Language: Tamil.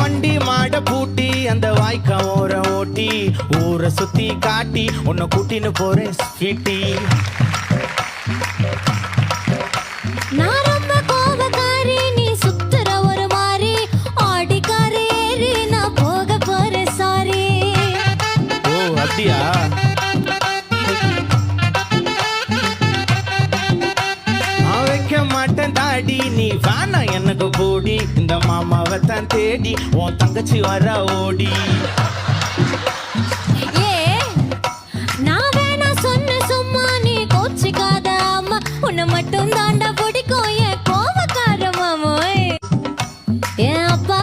வண்டி மாட பூட்டி அந்த வாய்க்கா ஓர ஓட்டி ஊரை சுத்தி காட்டி உன்னை கூட்டின்னு போறேன் ஸ்வீட்டி. நான் ரொம்ப கோபக்காரி, நீ சுத்துற ஒரு மாதிரி ஆடிக்காரி ஏறி நான் போக போறேன் சாரி. ஓ அப்படியா? நான் வைக்க மாட்டேன் தாடி, நீ வேணா எனக்கு போடி. இந்த மாமாவை தான் தேடி உன் தங்கச்சி வர ஓடி.